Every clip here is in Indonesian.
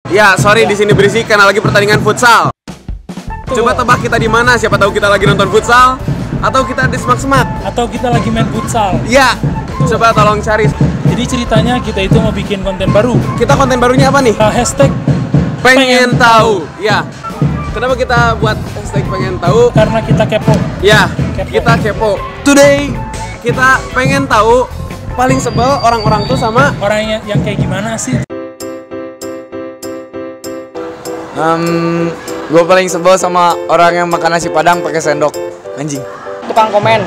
Ya, sorry di sini berisik karena lagi pertandingan futsal. Coba tebak kita di mana? Siapa tahu kita lagi nonton futsal atau kita di semak-semak atau kita lagi main futsal. Ya, coba tolong cari. Jadi ceritanya kita itu mau bikin konten baru. Kita konten barunya apa nih? Hashtag pengen tahu. Ya. Kenapa kita buat hashtag pengen tahu? Karena kita kepo. Ya, kepo. Kita kepo. Today kita pengen tahu paling sebel orang-orang tuh sama orang yang kayak gimana sih? Gue paling sebel sama orang yang makan nasi padang pakai sendok, anjing. Tukang komen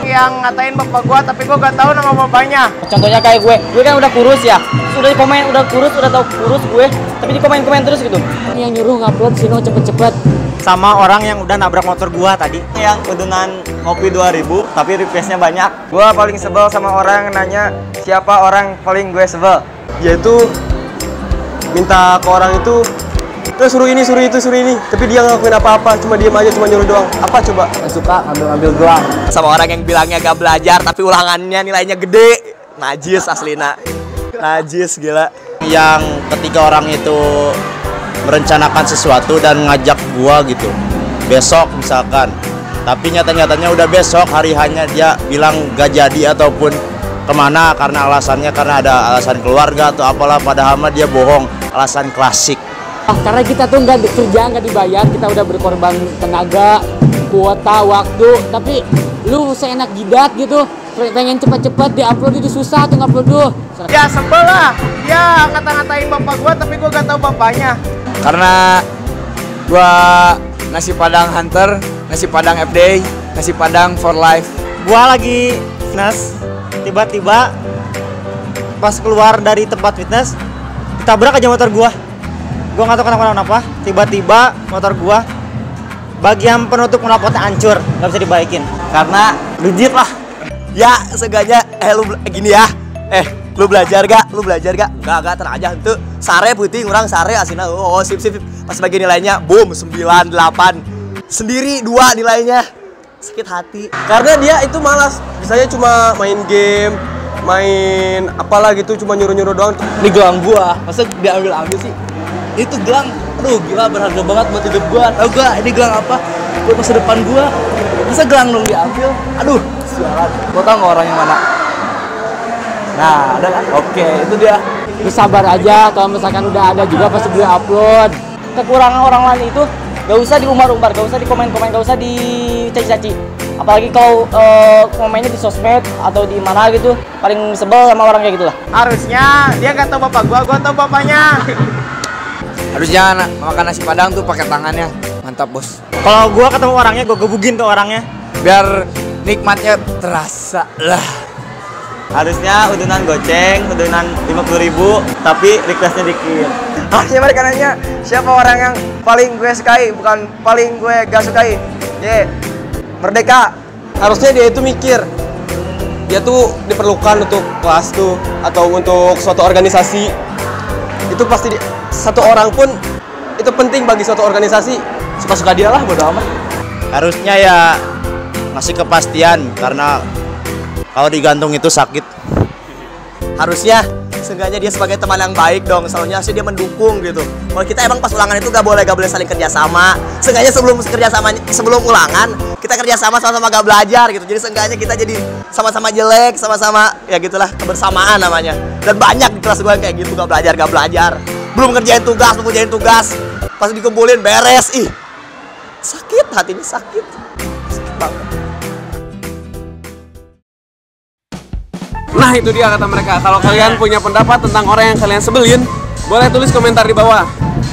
yang ngatain bapak gua tapi gua gak tahu nama bapaknya. Contohnya kayak gue kan udah kurus ya, sudah komen udah kurus, udah tahu kurus gue, tapi di komen terus gitu. Yang nyuruh ngupload Sino cepet-cepet. Sama orang yang udah nabrak motor gua tadi, yang udunan ngopi 2000 tapi requestnya banyak. Gua paling sebel sama orang yang nanya siapa orang paling gue sebel. yaitu minta ke orang itu suruh ini, suruh itu, suruh ini, tapi dia ngelakuin apa-apa, cuma diem aja, cuma nyuruh doang. Apa coba? Suka ngambil gelang. Sama orang yang bilangnya gak belajar tapi ulangannya nilainya gede. Najis aslina. Najis gila. Yang ketika orang itu merencanakan sesuatu dan ngajak gua gitu, besok misalkan, tapi nyata-nyatanya udah besok hari hanya dia bilang gak jadi ataupun kemana karena alasannya karena ada alasan keluarga atau apalah, padahal mah dia bohong, alasan klasik. Karena kita tuh nggak kerja, nggak dibayar, kita udah berkorban tenaga, kuota, waktu, tapi lu seenak jidat gitu, pengen cepet-cepet diupload itu susah tuh ngupload tuh. Ya sebel lah, dia ngata-ngatain bapak gua tapi gua gak tahu bapaknya. Karena gua nasi padang hunter, nasi padang FD, nasi padang for life. Gua lagi fitness, tiba-tiba pas keluar dari tempat fitness, ditabrak aja motor gua. Gua nggak tahu kenapa, tiba-tiba motor gua bagian penutup knalpotnya hancur, nggak bisa dibaikin karena legit lah. Ya seenggaknya lu gini ya. Lu belajar gak? Gak tenang aja itu. Sare putih orang sare asina. Oh sip. Pas bagi nilainya boom 98. Sendiri 2 nilainya. Sakit hati. Karena dia itu malas, misalnya cuma main game, main apalah gitu, cuma nyuruh-nyuruh doang. Ini gelang gua, masa diambil sih? Itu gelang, aduh gila berharga banget buat hidup gua. Tahu gak ini gelang apa? Buat masa depan gua. Masa gelang dong diambil? Aduh, sialan. Gua tau gak orang yang mana? Nah, ada kan? Oke, itu dia. Lu sabar aja, kalau misalkan udah ada juga pasti gue upload. Kekurangan orang lain itu gak usah diumbar-umbar, gak usah dikomen-komen, gak usah dicaci-caci. Apalagi kalau komennya di sosmed atau di mana gitu, paling sebel sama orang kayak gitulah. Harusnya dia gak tahu bapak gua tahu bapaknya. Harusnya makan nasi padang tuh pakai tangannya, mantap bos. Kalau gua ketemu orangnya, gua gebugin tuh orangnya. Biar nikmatnya terasa lah. Harusnya udunan goceng, udunan 50.000, tapi requestnya dikit. Harusnya mereka nanya siapa orang yang paling gue sukai, bukan paling gue gak sukai. Merdeka. Harusnya dia itu mikir, dia tuh diperlukan untuk kelas tuh atau untuk suatu organisasi. Itu pasti satu orang pun itu penting bagi suatu organisasi. Suka-suka dia lah, bodo amat. Harusnya ya ngasih kepastian karena kalau digantung itu sakit. Harusnya seenggaknya dia sebagai teman yang baik dong, soalnya sih dia mendukung gitu. Kalau kita emang pas ulangan itu gak boleh saling kerjasama. Seenggaknya sebelum ulangan kita kerjasama sama-sama gak belajar gitu. Jadi seenggaknya kita jadi sama-sama jelek, sama-sama ya gitulah, kebersamaan namanya. Dan banyak di kelas gue yang kayak gitu, gak belajar. Belum ngerjain tugas, pas dikumpulin beres, sakit hatinya, sakit banget. Nah itu dia kata mereka. Kalau kalian punya pendapat tentang orang yang kalian sebelin, boleh tulis komentar di bawah.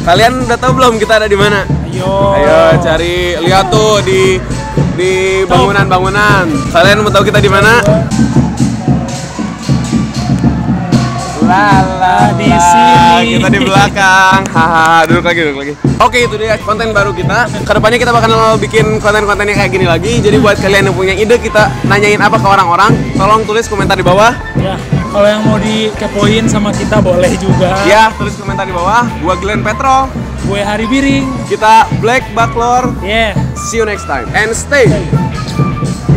Kalian udah tahu belum kita ada di mana? Ayo cari, lihat tuh di bangunan-bangunan. Kalian mau tahu kita di mana? Lala di sini. Kita di belakang. Hahaha, duduk lagi. Oke, itu dia konten baru kita. Kedepannya kita bakal bikin konten-kontennya kayak gini lagi. Jadi buat kalian yang punya ide kita nanyain apa ke orang-orang, tolong tulis komentar di bawah. Ya, kalau yang mau dikepoin sama kita boleh juga. Ya, tulis komentar di bawah. Gua Glenn Petro. Gue Hari Biring. Kita Black Baklor. Yeah. See you next time and stay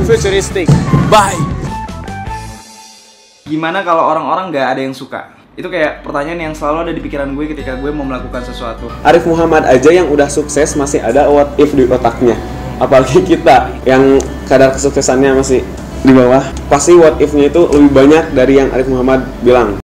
futuristic. Bye. Gimana kalau orang-orang nggak ada yang suka? Itu kayak pertanyaan yang selalu ada di pikiran gue ketika gue mau melakukan sesuatu. Arif Muhammad aja yang udah sukses masih ada what if di otaknya. Apalagi kita yang kadar kesuksesannya masih di bawah, pasti what if-nya itu lebih banyak dari yang Arif Muhammad bilang.